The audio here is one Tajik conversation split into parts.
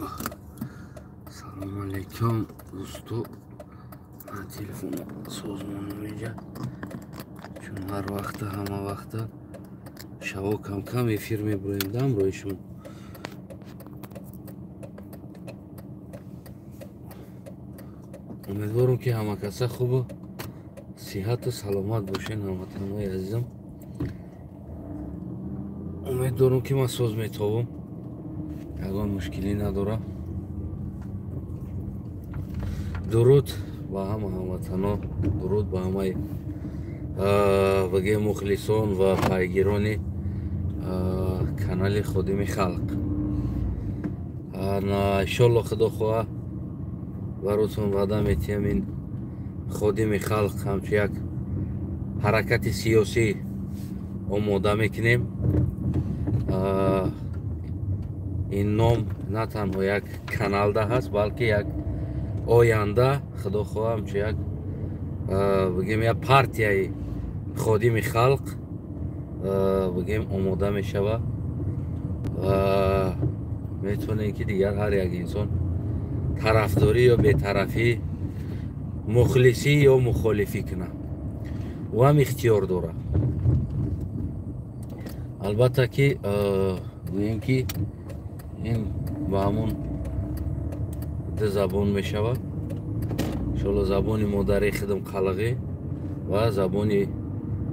Салом алейкум дӯсту. Ман телефони созмонро меҷа чун ҳар вақта ҳама вақта шаво кам эфир мебурем да ҳамроҳишон. умедворам ки ҳама каса хубу сиҳату саломат бошен. ҳамватанои азизам, умед дорам ки ман соз метобам, ягон мушкилӣ надорам. дуруд ба ҳама ҳамватано, дуруд ба ҳамаи бигем мухлисон ва пайгирони канали Ходими Халқ. иншоалло худо хоҳа баротон ваъда метиҳам, ин Ходими Халқ ҳамчун як ҳаракати сиёсӣ омода мекунем. ин ном на танҳо як каналда ҳаст, балки як оянда худо хоҳа ҳамчун як бигем як партияи Ходими Халқ бигем омода мешава ва метавонем ки дигар ҳар як инсон тарафдорӣ ё бетарафӣ, мухлисӣ ё мухолифӣ куна, ӯ ҳам ихтиёр дорад. албатта ки гӯем ки ин ба ҳамон ду забон мешавад. иншоалло забони модари худам қалағӣ ва забони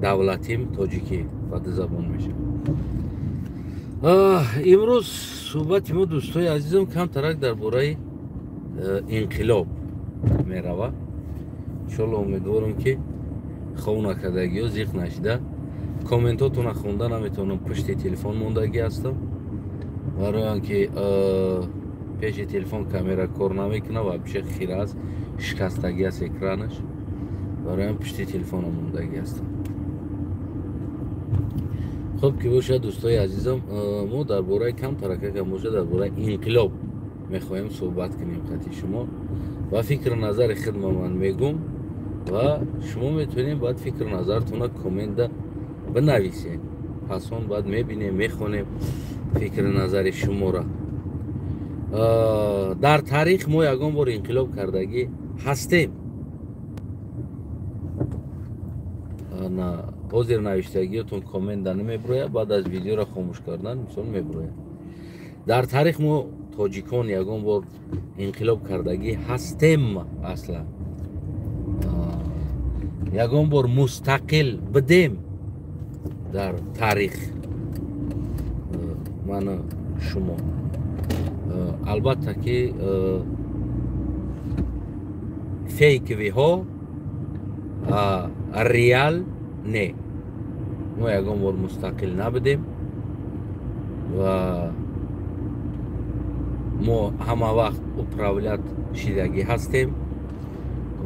давлатим тоҷикӣ ба ду забон мешавад. имрӯз суҳбати мо дӯстои азизам камтарак дар бораи инқилоб меравад. иншоалло умедворам ки хов накардагӣ ё зиқ нашида. комментотона хонда наметавонам, пушти телефон мондагӣ ҳастам, барои он ки пеши телефон камера кор намекунад ва пеши хира аст, шикастагӣ аст экранаш, барои он пушти телефонам мондагӣ ҳастам. хуб ки бошад дӯстои азизам, мо дар бораи камтаракакам бошад дар бораи инқилоб мехоҳем суҳбат кунем хати шумо ва фикру назари худам ман мегум ва шумо метавонед баъд фикру назартона комментда бинависед. пасон баъд мебинем, мехонем фикру назари шуморо. дар таърих мо ягон бор инқилоб кардагӣ ҳастем. ҳозир навиштагиётон комментда намебурояд, баъд аз видеоро хомӯш кардан мисол мебурояд. дар таърих мо тоҷикон ягон бор инқилоб кардагӣ ҳастем. аслан ягон бор мустақил будем дар таърих ману шумо. албатта ки фейквиҳо реал не. мо ягон бор мустақил набудем ва мо ҳама вақт управлят шидагӣ ҳастем.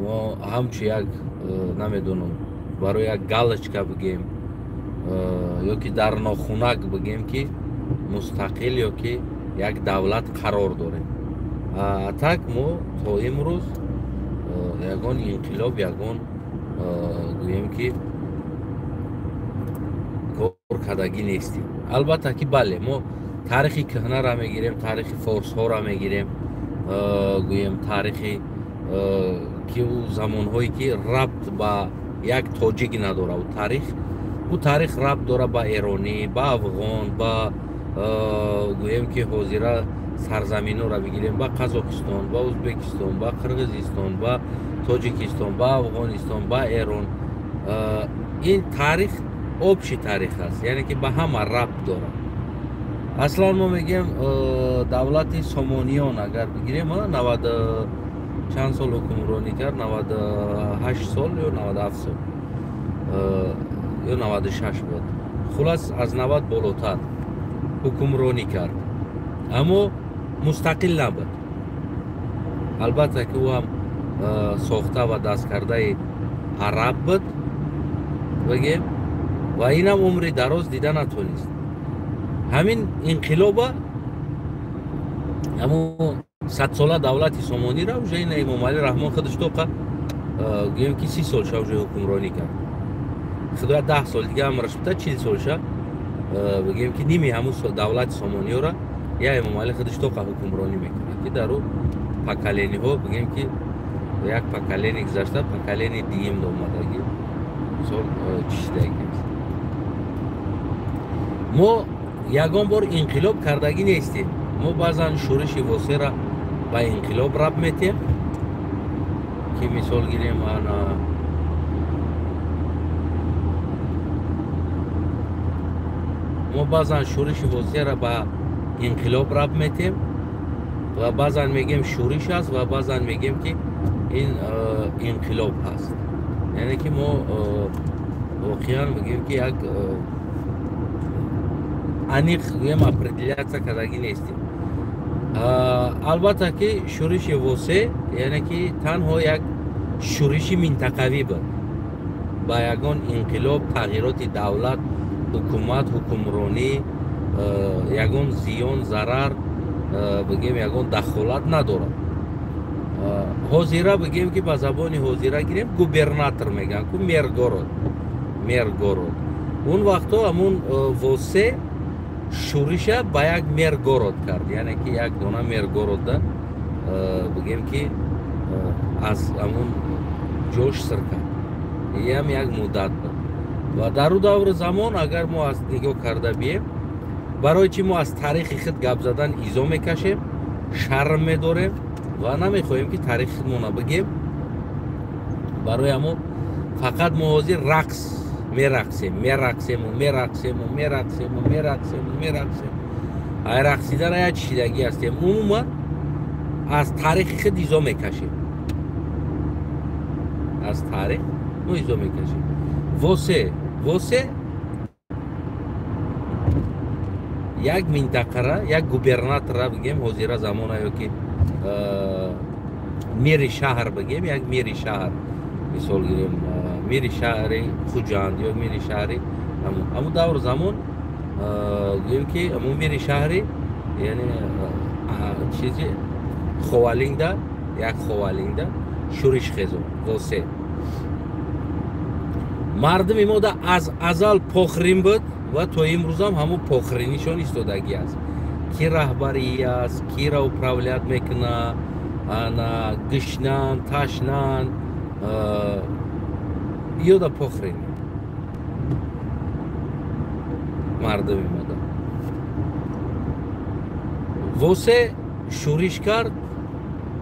мо ҳамчун як намедонам барои як галочка бигем ё ки дар нохунак бигем ки мустақил ё ки як давлат қарор дорем. так мо то имрӯз ягон инқилоб, ягон гӯем ки кор кардагӣ нестем. албатта ки бале, мо таърихи кӯҳнаро мегирем, таърихи форсҳоро мегирем, гӯем таърихи ки ӯ замонҳое ки рабт ба як тоҷик надора. ӯ таърих рабт дора ба эронӣ, ба афғон, ба гӯем ки ҳозира сарзаминҳоро бигирем, ба Қазоқистон, ба Ӯзбекистон, ба Қирғизистон, ба Тоҷикистон, ба Афғонистон, ба Эрон. ин таърих общий таърих аст, яъне ки ба ҳама рабт дора. аслан мо мегем давлати Сомониён агар бигирем, 90 чанд сол ҳукмронӣ кард, 98 сол ё 97 сол ё 96 буд. хулас аз 90 болотар ҳукмронӣ кард, аммо мустақил набуд. албатта ки ӯ ҳам сохта ва дасткардаи араб буд бигем, ва инам умри дароз дида натонист. ҳамин инқилоба ҳамо 100сола давлати Сомонира уже ин Эмомалӣ Раҳмон худаш тоқа гӯем ки 30 солша уже ҳукмронӣ кард. худоя 10 сол дига умраш бита 40 солша бигем ки ними ҳамун давлати Сомониёро یا امام علی خودش تو حکمرانی میکنه که در او پاکالینی ها بگیم که یک پاکالینی گذاشته پاکالینی دیگه اومدگی مثال چیزی است. ما یگان بار انقلاب کردگی نیستیم. ما بعضا شورش واسه را با انقلاب رب میتیم که مثال گیریم ما بعضا شورش واسه را با انقلاب رب میتیم و بعضا میگیم شورش است و بعضا میگیم که این انقلاب هست. یعنی که ما واقعا میگیم که یک انیق گویم اپریدیلیاتسا کردگی نیستیم. البته که شورش واسه یعنی که تنها یک شورش منطقوی بود با یگان انقلاب تغییرات دولت حکومت حکمرانی یگان زیان ضرر بگیم یگان دخالت نداره. حاضره بگیم که با زبان حاضره گیریم گوبرناتور میگن که مرگورود اون وقتا همون واسه شورش با یک مرگورود کرد. یعنی که یک دونه مرگورود بگیم که از همون جوش سر کرد. یه هم یک مدت بود و در دور زمان اگر ما از نگاه کرده بیم برای چی ما از تاریخ خود گپ زدن ایزا میکشیم شرم میداریم و نمیخواهیم که تاریخ خودمون بگیم. برای همون فقط ما حاضر رقص میرقصیم ای رقصیدن یک چیدگی هستیم. عموما از تاریخ خود ایزا میکشیم از تاریخ ما ایزا میکشیم. واسه یک منطقه را یک گوبرناتور را بگیم حاضر زمانه یا که میری شهر بگیم یک میری شهر مثال گیریم میری شهری خوجند یا میری شهری همون دور زمان گویم که همون میری شهری یعنی چیزی خوالینده یک خوالینده شورش خیزو واسه مردم ما از ازل پخرین بود و تو امروز هم همون پخرینیشون ایستادگی است. کی رهبری است کی را اپراولیت میکنه انا گشنان تاشنان یا دا پخرین مردم ما دا واسه شورش کرد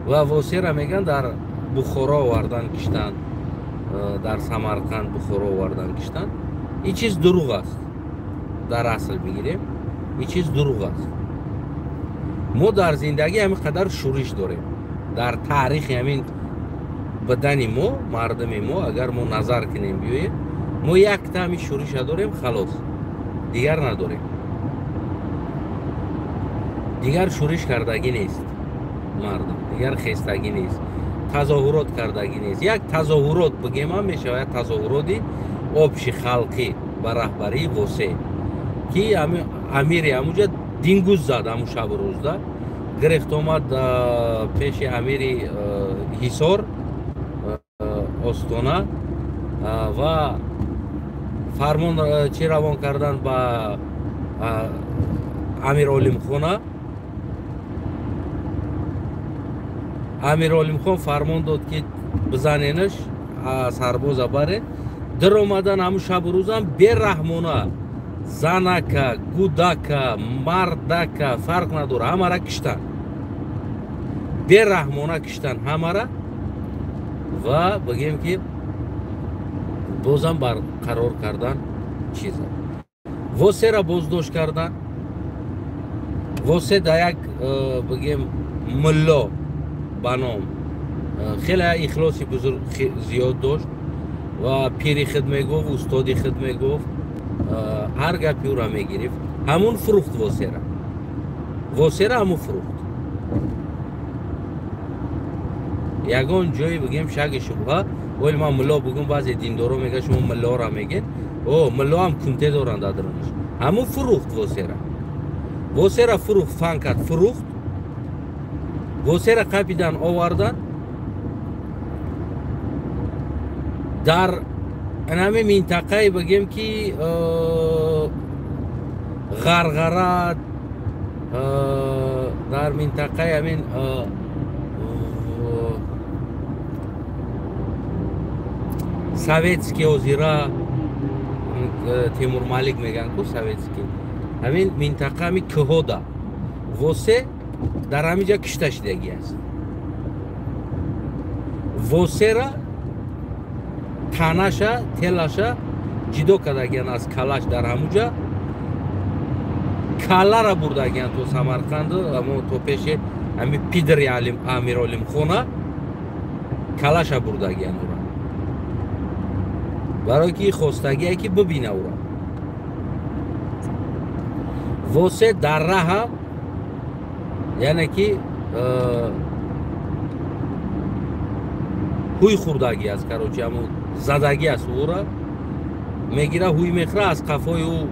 و واسه را میگن در بخارا وردن کشتن در سمرقند بخارا وردن کشتن. این چیز دروغ است. در اصل بگیریم این چیز دروغ است. ما در زندگی همین قدر شورش داریم در تاریخ همین بدن ما مردم ما اگر ما نظر کنیم بیاییم ما یک تامی شورش داریم خلاص دیگر نداریم. دیگر شورش کردگی نیست مردم دیگر خستگی نیست تظاهرات کردگی نیست. یک تظاهرات بگیم هم میشه یک تظاهراتی آبش خلقی به رهبری واسه که امیری همونجا دینگوز زد همون شب روز ده گرفت آمد پیش امیری حصار استانه و فرمان چی روان کردن با امیر علیم خونه. امیر علیم خان فرمان داد که بزنینش سرباز بره. در اومدن همون شب روز هم بی‌رحمانه زنک گودک مردک فرق نداره همه را کشتن بی‌رحمانه کشتن همه را و بگیم که بازم برقرار کردن چیزا واسه را بازداشت کردن. واسه در یک بگیم ملا بنام خیلی اخلاصی بزرگ زیاد داشت و پیری خدمه گفت استادی خدمه گفت هر گپی او را میگرفت همون فروخت واسه را همون فروخت. یگان جایی بگیم شک شبهه ولی من ملا بگم بعضی دیندارا میگه شما ملا را میگین او ملا هم کنته دارن دادرانش همون فروخت واسه را فروخت فنکت فروخت واسه را قپیدن آوردن در همه منطقه بگیم که غرغره در منطقه همین советский озера Тимур Малик میگن کو советский همین منطقه می کهودا واسه در همینجا کشته شدگی است واسه را تناشا تلاشا جدو کردگیان از کلاش در همونجا کالا را بردگیان تو سمرقند اما تو پیش همی پیدری علیم امیر علیم خونه کلاش را بردگیان او را برای که خواستگی که ببینه او را واسه در راه یعنی که هوی خوردگی است کاروچی همون زدگی است او را میگیره هوی میخوره از قفای او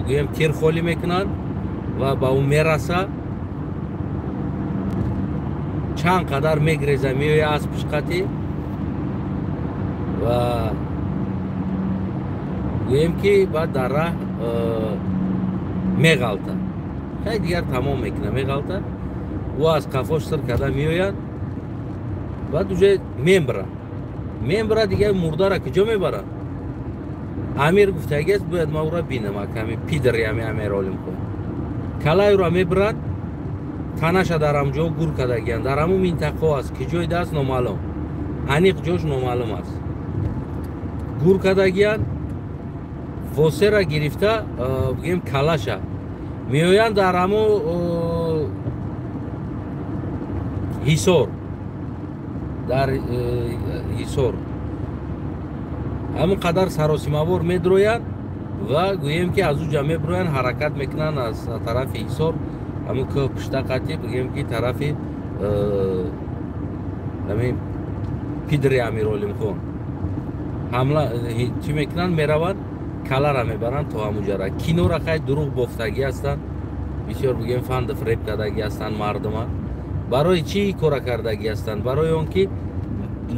گویم تیر خولی میکنن و با او میرسه چند قدر میگریزه میوی از پشقتی و گویم که بعد در راه میغلطه خیلی دیگر تمام میکنه میغلطه و از قفاش سر کده میوید بعد دوجه میبره دیگه مرده را کجا میبره امیر گفتگی است باید ما او را بینم کمی پیدری امیر علم کن کلای را میبرد تنش در همجا گور کدگیان در همون منطقه است که جای دست نامعلوم انیق جوش نامعلوم است گور کدگیان واسه را گرفته بگیم کلاشه میویان در همون هیسور در هیسور همون قدر سراسیماور میدرویند و گوییم که از او جمعه برویند حرکت میکنن از طرف هیسور همون که پشتا قطعی بگیم که طرف همین پیدری امیر علم خون حمله چی میکنن میروند کلا را میبرن تا همونجا را کینو را خیلی دروغ بافتگی هستن بسیار بگیم فند فریب کردگی هستن مردم برای چی کار کردگی هستن برای اون که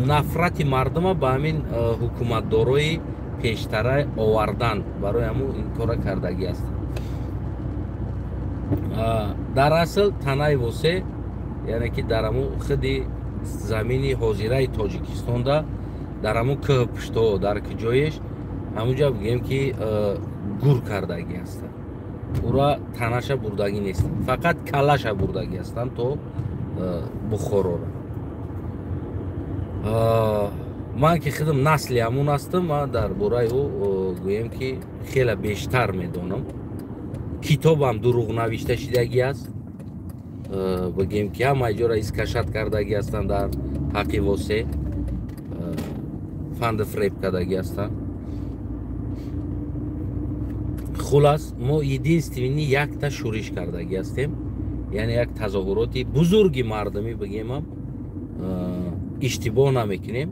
نفرت مردم با همین حکومت داروی پیشتره آوردن برای همون این کار کردگی هستن در اصل تنای واسه یعنی که در همون خودی زمینی حاضره تاجیکستان دا در همون که پشتو در که جایش همونجا بگیم که گور کردگی هستن او را تنش بردگی نیستن فقط کلش بردگی هستن تو بخورو را من که خودم نسلی همون هستم من در برای او گویم که خیلی بیشتر میدونم کتاب هم دروغ نوشته شدگی است بگیم که همه جا را اسکشت کردگی هستن در حقی واسه فند فریب کردگی هستن خلاص ما единственный یک تا شورش کردگی هستیم یعنی یک تظاهراتی بزرگی مردمی بگیم هم اشتباه نمیکنیم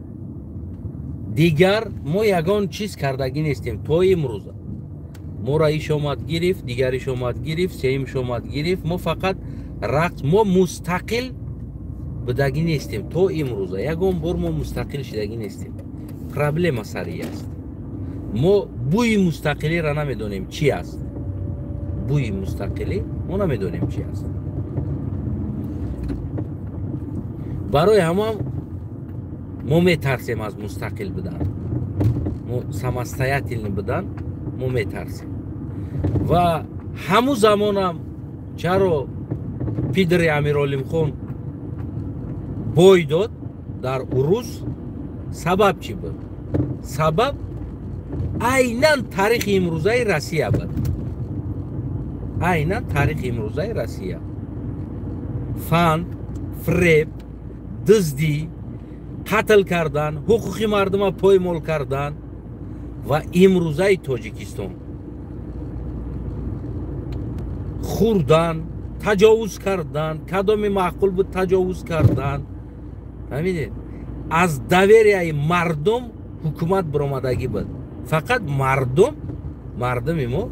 دیگر ما یگان چیز کردگی نیستیم تا امروز ما را ایش آمد گرفت دیگریش آمد گرفت سیمش آمد گرفت ما فقط رقص ما مستقل بدگی نیستیم تا امروز یگان بار ما مستقل شدگی نیستیم پرابلم سری است ما بوی مستقلی را نمیدونیم چی است بوی مستقلی ما نمیدونیم چی است برای همه ما میترسیم از مستقل بدن ما سمستایتیل بدن ما میترسیم و همون زمان هم چرا پیدر امیر علم خون بای داد در روز سبب چی بود سبب عیناً تاریخ امروزه روسیه بود عیناً تاریخ امروزه روسیه فند فریب دزدی قتل کردن حقوق مردم پایمال کردن و امروزه تاجیکستان خوردن تجاوز کردن کدام معقول بود تجاوز کردن فهمیدید از دویری مردم حکومت برآمدگی بود فقط مردم ما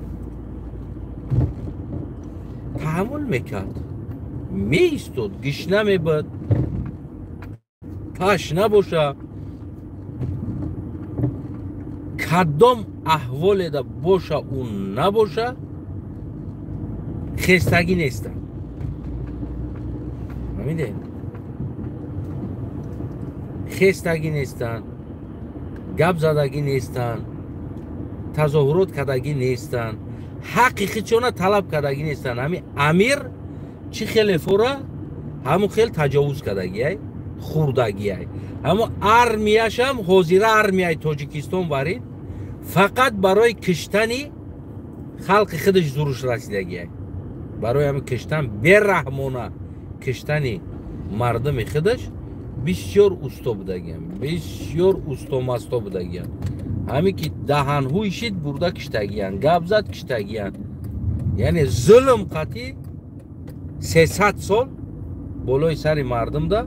تحمل میکرد میستود گشنه میبود تشنه باشه کدام احوال دا باشه اون نباشه خستگی نیستن فهمیده؟ خستگی نیستن، گپ زدگی نیستن، تظاهرات کردگی نیستن، حقیقی چونه طلب کردگی نیستن. همین امیر چی خیلی فورا همون خیلی تجاوز کردگی های خوردگی های. همون ارمیش هم حاضر ارمیای تاجیکستان برید فقط برای کشتنی خلق خودش زورش رسیدگی های. برای همین کشتن برحمانه کشتنی مردم خودش بسیار استا بودگیم، بسیار استا مستا بودگیم. همین که دهنهوی شید برده کشتگیان، گپ زد کشتگیان. یعنی ظلم قطعی 300 سال بالای سر مردم ده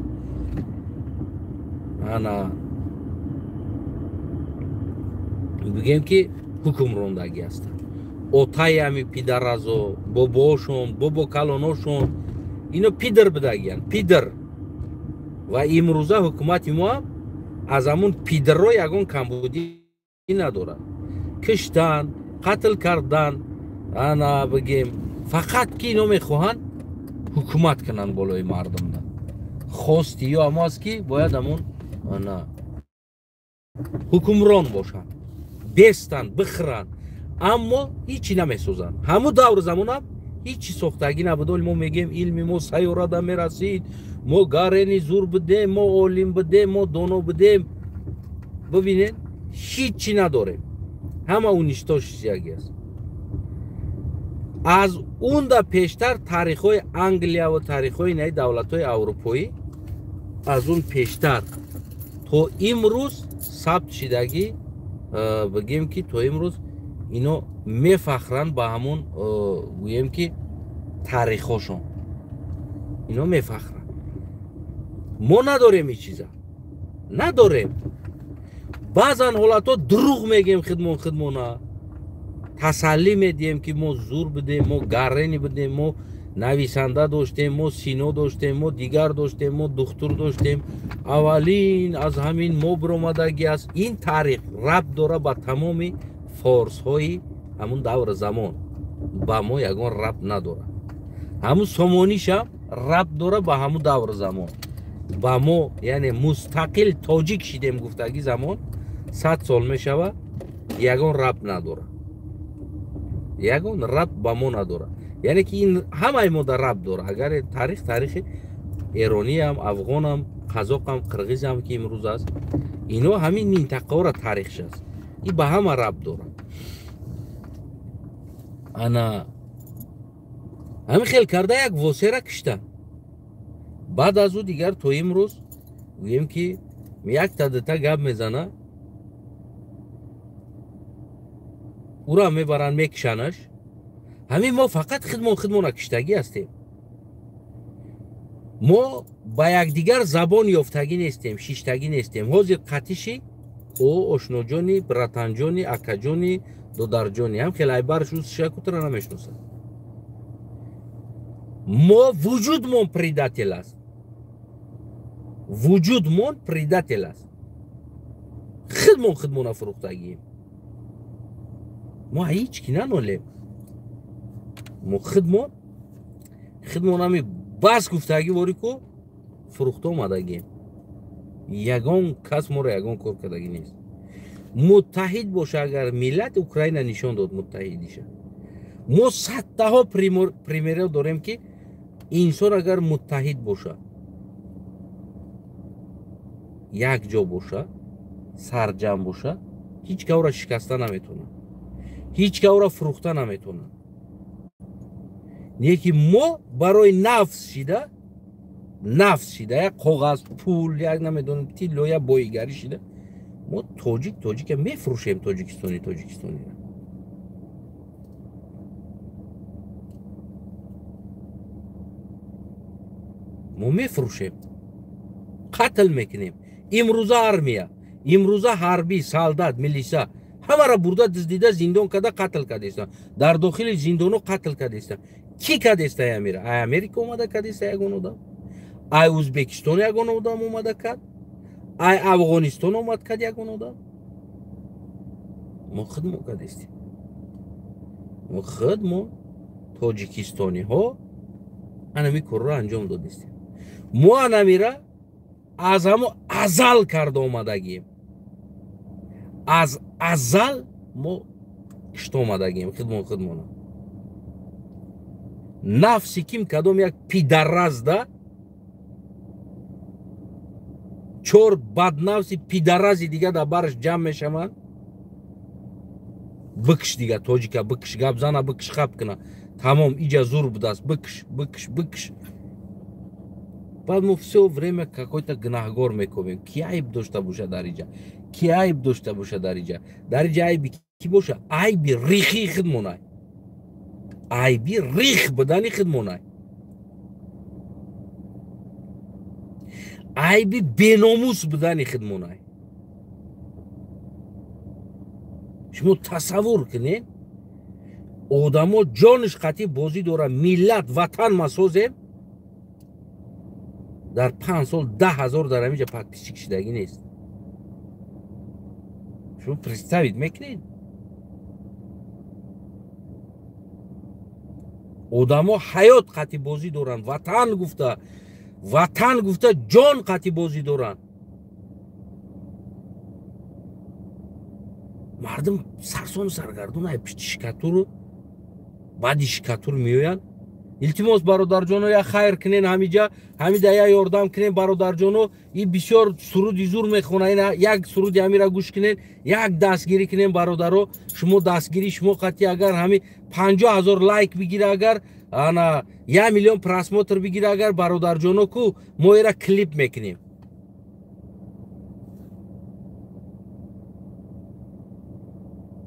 انا بگیم که حکمراندگی هستن. اوتای همی پیدرازو باباشون بابا کلاناشون اینو پیدر بدگیان، پیدر. و امروزه حکومت ما از همون پیدر رو یگان کمبودی نداره. کشتن، قتل کردن، انا بگیم فقط که اینو میخواهن حکومت کنن بالای مردم ده. خواستی یا اما است که باید همون حکمران باشن، بستن، بخرن، اما هیچی نمیسوزن. همون دور زمان هم هیچی ساختگی نبود. ما میگیم علم ما سیاره ده میرسید، ما گارنی زور بدیم، ما علم بدیم، ما دانو بدیم. ببینید هیچی نداریم، همه اونیشتاش چیزی است. از اون دا پیشتر تاریخ های انگلیا و تاریخ های نای دولت های اروپایی از اون پیشتر تا امروز ثبت شدگی بگیم که تا امروز اینو میفخرن با همون گویم که تاریخ هاشون اینو میفخرن. ما نداریم این چیزا، نداریم. بعضن حالت ها دروغ میگیم خدمونه تسلی میدیم که ما زور بدیم، ما گرنی بدیم، ما نویسنده داشتیم، ما سینو داشتیم، ما دیگر داشتیم، ما دکتر داشتیم. اولین از همین ما برآمدگی است. این تاریخ ربط داره با تمام فارس های همون دور زمان، با ما یگان ربط نداره. همون سامانیش هم ربط داره با همون دور زمان، با ما یعنی مستقل تاجیک شدیم گفتگی زمان 100 سال میشوه، یگان ربط نداره، یگان ربط با ما نداره. یعنی که این همه ما در ربط داره. اگر تاریخ ایرانی هم، افغان هم، قزاق هم، قرغیز هم که امروز است، اینا همین منطقه را تاریخش است. این به همه ربط داره. انا همین خیلی کرده یک واسه را کشتن. بعد از او دیگر تو امروز گوییم که یک تا گپ میزنه، او را میبرن میکشنش. همین ما فقط خدمون کشتگی هستیم. ما با یک دیگر زبان یافتگی نیستیم، شیشتگی نیستیم. حاضر قطیشی او اشنوجانی، براتنجانی، اکجانی، دودرجانی هم خیلی برش روز شکوت را نمیشنوسن. ما وجودمون پریداتل است، وجودمون پریداتل است. خدمون فروختگیم. ما هیچ کی ننولیم. ما خدمون همی بس گفتگی واری کو فروخته اومدگیم. یگان کس ما را یگان کار کردگی نیست. متحد باشه. اگر ملت اوکراین نشان داد متحدیشه، ما صدها پریمیرل داریم که انسان اگر متحد باشه، یک جا باشه، سرجم باشه، هیچ که او را شکسته نمیتونه، هیچ که او را فروخته نمیتونه. یکی ما برای نفس شده یک کاغذ پول، یک نمیدونم تیلو یا بایگری شده، ما تاجیک میفروشیم. تاجیکستانی ما میفروشیم، قتل میکنیم. امروزه ارمیا، امروزه حربی، سالدات، میلیشا همه را برده دزدیده زندان کرده، قتل کرده است. در داخل زندانو قتل کرده است. کی کرده است؟ امیر امریکا اومده کرده است یگان آدم، ای ازبکستان یگان آدم اومده کرد، ای افغانستان اومد کرد یگان آدم. ما خدمت کرده استیم. ما خدمت تاجیکستانی ها انمی کار را انجام داده استیم. мо анамира аз ҳамо азал карда омадагием. аз азал мо кишта омадагием хидмона. нафси ким кадом як пидаразда чор баднафси пидарази дига да бараш ҷамъ мешаванд. бикш дига тоҷика бикш гап зана бикш хаб кина тамом иҷа зур будааст бикш. баъд мо все время какой-то гунаҳгор мекунем. ки айб дошта боша дар иҷа? ки айб дошта боша дар иҷа? дар иҷа айби ки боша? айби рихи хид монай. айби рих будани хид монай. айби беномус будани хид монай. шумо тасаввур кунед одамо ҷониш қатӣ бозӣ дора миллат ватан масозем дар 5 сол 10,000 дар ҳамиҷа подписчик шидагӣ нест. шумо представид мекунед? одамо ҳаёт қатӣ бозӣ доранд, ватан гуфта ҷон қатӣ бозӣ доранд. мардум сарсон саргардон пишти шикатуру баъди шикатур меоянд. илтимос бародарҷоно я хайр кунен ҳамиҷа ҳамида я ёрдам кунен бародарҷоно. и бисёр суруди зур мехонад. як суруди ҳамира гӯш кунен, як дастгирӣ кунен бародаро. шумо дастгирӣ шумо қатӣ агар ҳами 50,000 лайк бигира, агар ана 1 миллион просмотр бигира, агар бародарҷоно ку мо эра клип мекунем.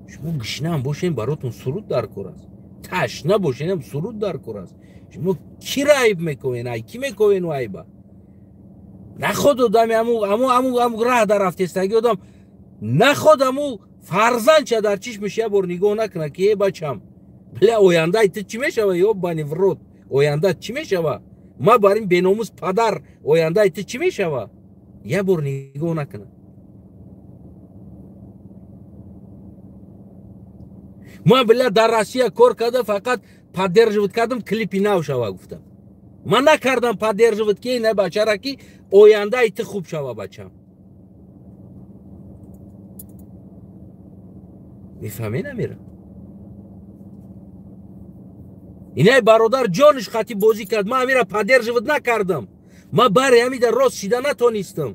шумо гишнаам бошен баротун суруд дар кор аст. ташна бошенам суруд дар кор аст. шумо кира айб мекунен? ай ки мекунен айба? наход одами аму раҳ дарафтестаги одам наход аму фарзандча дар чишмаш я бор нигоҳ накуна ки е бачам бля ояндаи ту чӣ мешава? ё бани врот ояндаат чӣ мешава? ма бар ин беномус падар ояндаи ту чӣ мешава? я бор нигоҳ накуна. ман бля дар Россия кор карда фақат поддерживать кардам клипи нав шава гуфтам. ман накардам поддерживать ки ина бачара ки ояндаи ту хуб шава бачам. мефаҳмед амира? инай бародар ҷониш қатӣ бозӣ кард. ман амира поддерживать накардам. ман бари ҳамида рост шида натонистам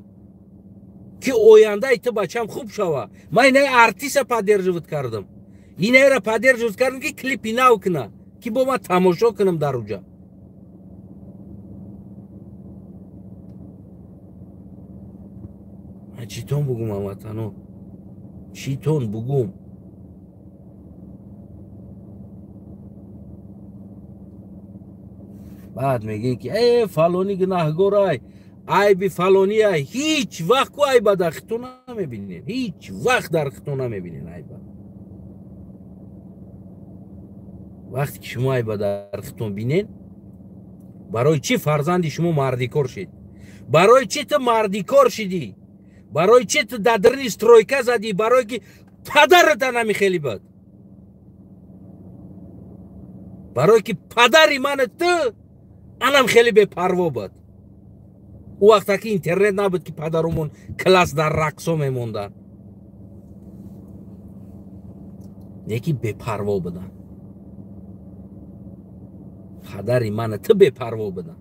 ки ояндаи ту бачам хуб шава. ман инай артиста поддерживать кардам. инайра поддерживать кардам ки клипи нав куна ки бо ман тамошо кунам дар уҷа. ман чӣ тон бугум ҳамватано? чӣ тон бугум? баъд мегӯӣ ки фалонӣ гунаҳгор ай айби фалонӣ ай. ҳеҷ вақт ку айба дар хитон намебинен. ҳеҷ вақт дар хитон намебинен айба. вақте ки шумо айба дар хитон бинен барои чӣ фарзанди шумо мардикор шид? барои чӣ ту мардикор шидӣ? барои чӣ ту дадрини стройка задӣ? барое ки падарата намехелибад. барое ки падари мани ту анам хеле бепарво буд. у вақта ки интернет набуд ки падарумон класс дар рақсо мемонданд. неки бепарво буданд. падари мани ту бепарво буданд.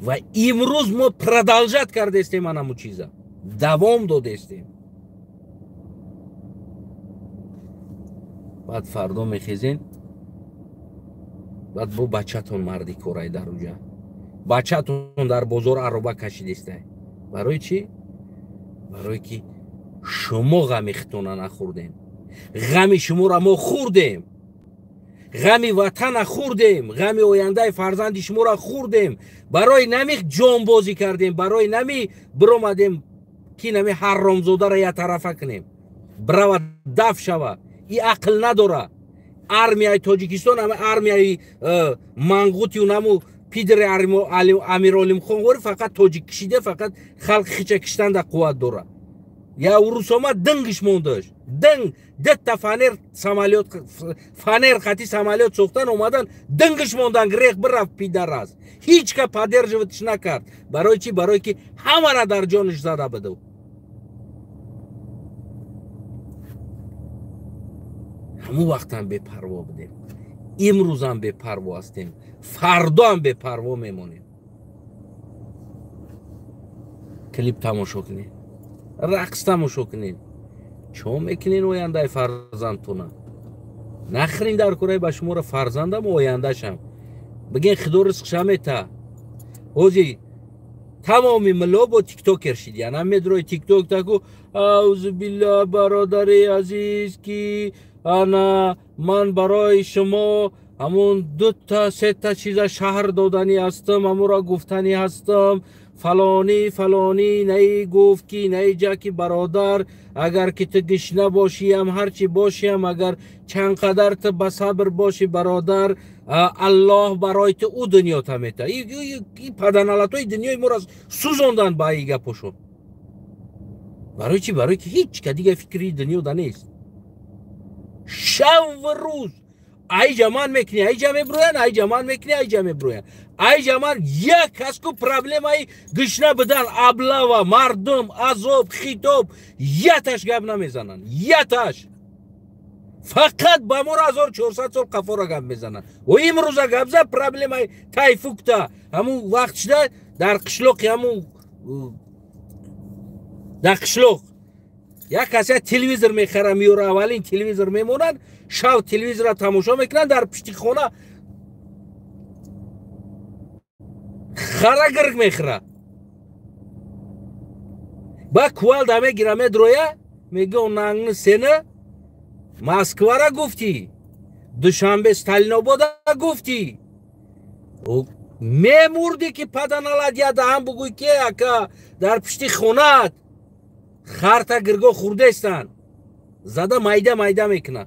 ва имрӯз мо продолжат кардестем анаму чиза. давом додестем. баъд фардо мехезен баъд бо бачатон марди корай дар уҷа. бачатон дар бозор ароба кашидестай. барои чӣ? барое ки шумо ғами хитона нахӯрдем. ғами шуморо мо хӯрдем. ғами ватана хӯрдем. ғами ояндаи фарзанди шуморо хӯрдем. барои нами ҷонбозӣ кардем. барои нами биромадем ки нами ҳарромзодара я тарафа кунем. брава даф шава. и ақл надора. армияи тоҷикистон ама армияи мангъути наму пидри амиролимхонгори фақат тоҷик кишида фақат халқи хича киштанда қувват дора. я урус омад дангиш мондаш. دنگ دت فانر سامالیوت فانر خطی سامالیوت سوختن اومدن دنگش موندن گریخ برفت پیدراز هیچ که پادر جوتش نکرد برای چی؟ برای که همه را در جانش زده بدو همون وقت هم بپروا بدیم امروز هم بپروا هستیم فردا هم بپروا میمونیم کلیپ تماشا کنین رقص تماشا کنین چون میکنین آینده فرزندتونه نخرین در کره به شما را فرزندم آینده شم بگین خدا رزقشم ایتا اوزی تمامی ملا با تیک توکر شید یعنی هم میدروی تیک توک تکو اعوذ بالله برادر عزیز کی انا من برای شما همون 2 تا 3 تا چیز شهر دادنی هستم همون را گفتنی هستم فلانی فلانی نی گفت کی نی جا کی برادر اگر که تو گشنه باشی هم هرچی باشی هم اگر چند قدر تو بصبر باشی برادر الله برای تو او دنیا تا میته این پدنالت های دنیای ما را سوزاندن با ایگه پشون برای چی؟ برای که هیچ که دیگه فکری دنیا دا نیست شب و روز ای جمان میکنی ای جمع بروین ای جمان میکنی ای جمع بروین ای جمان یک کس کو پرابلم ای گشنه بدن ابلا و مردم عذاب خیتاب یتش گب نمیزنن یتش فقط با مور 1400 سال قفا را گب میزنن و امروز گب زد پرابلم ای تایفوکتا همون وقت شده در قشلوق همون در قشلوق یک کسی تلویزر میخره میوره اولین تلویزر میمونن شب تلویزر را تماشا میکنن در پشتی خونه خره گرگ میخره با کوال دامه گیرمه درویه میگه اونانگن سنه مسکوه را گفتی دوشنبه استالین آباد گفتی میموردی که پدنالت یا دهم بگوی که اکا در پشتی خونت خرتا گرگو خورده استن زده مایده مایده میکنن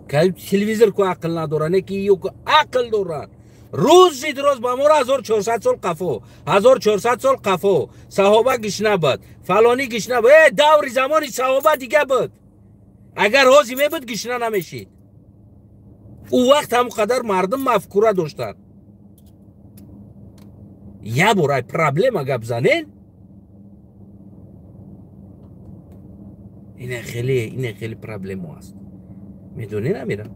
که تلویزر کو عقل ندارن که یو که عقل دارن روز زید روز با مورا 1400 سال قفو 1400 سال قفو صحابه گشنه بود فلانی گشنه بود دور زمانی صحابه دیگه بود اگر حوزی می بود گشنه نمیشید او وقت هم قدر مردم مفکوره داشتن یه برای پرابلم اگه بزنین اینه خیلی پرابلم هست میدونی نمیرم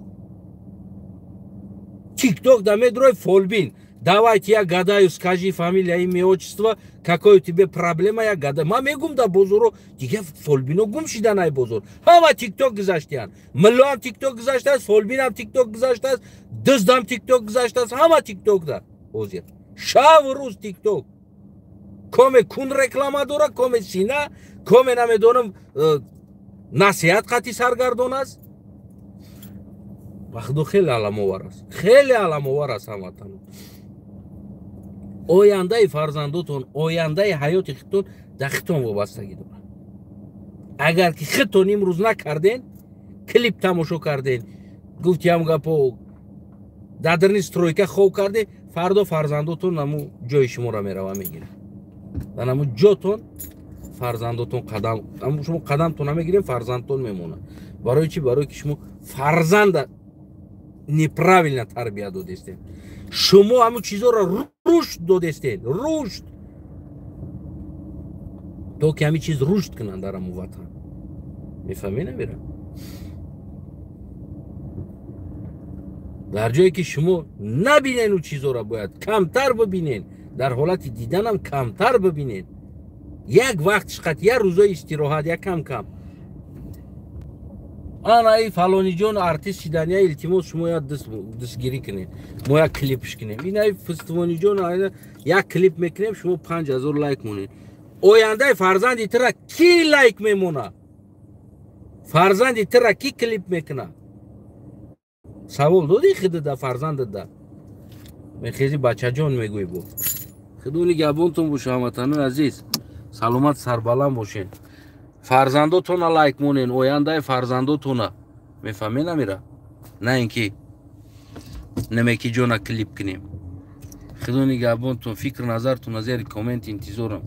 تик ток да медрой фолбин давайте я гадаю скажи фамилия имя отчество какой у тебя проблема я гадаю ма мегум да бозоро дига фолбино гум шидан ай бозор ҳама тик ток гузаштиян милло ҳам тик ток гузаштааст фолбин ҳам тик ток гузаштааст дуздам тик ток гузаштааст ҳама тик ток да ҳозир шаву рӯз тик ток коме кун реклама дора коме сина коме намедонам насиҳат қати саргардон аст вақто хеле аламовар аст ҳаматон ояндаи фарзандотон ояндаи ҳаёти хитон дар хитон вобастагӣ дорад агар ки хитон имрӯз накарден клип тамошо карден гуфти ҳам гапо дадирни стройка хоб карде фардо фарзандотон аму ҷои шуморо мерава мегирад дар аму ҷотон фарзандотон қадам аму шумо қадамтон намегирем фарзандтон мемонад барои чӣ барои ки шумо фарзанда неправильно тарбия додестен шумо ҳамун чизоро рушд додестен рушд то ки ҳамин чиз рушд кунанд дар ҳамун ватан мефаҳмӣ намерам дар ҷое ки шумо набинен ӯ чизоро бояд камтар бибинен дар ҳолати диданам камтар бибинен як вақт шақат як рӯзои истироҳат як кам ана ай фалониҷон артист шидан я илтимос шумо я дастгирӣ кунед мо як клипш кунем ин ай фистивониҷон як клип мекунем шумо 5000 лайк монед ояндаи фарзанди тира ки лайк мемона фарзанди тира ки клип мекуна савол доди хидда фарзандда мехези бачаҷон мегӯй бо хидони габонтон боша ҳаматанон азиз саломат сарбаланд бошен фарзандотона лайк монен ояндаи фарзандотона мефаҳме намира на ин ки намеки ҷона клип кунем хидони габонтон фикр назартон аз зери комент интизорам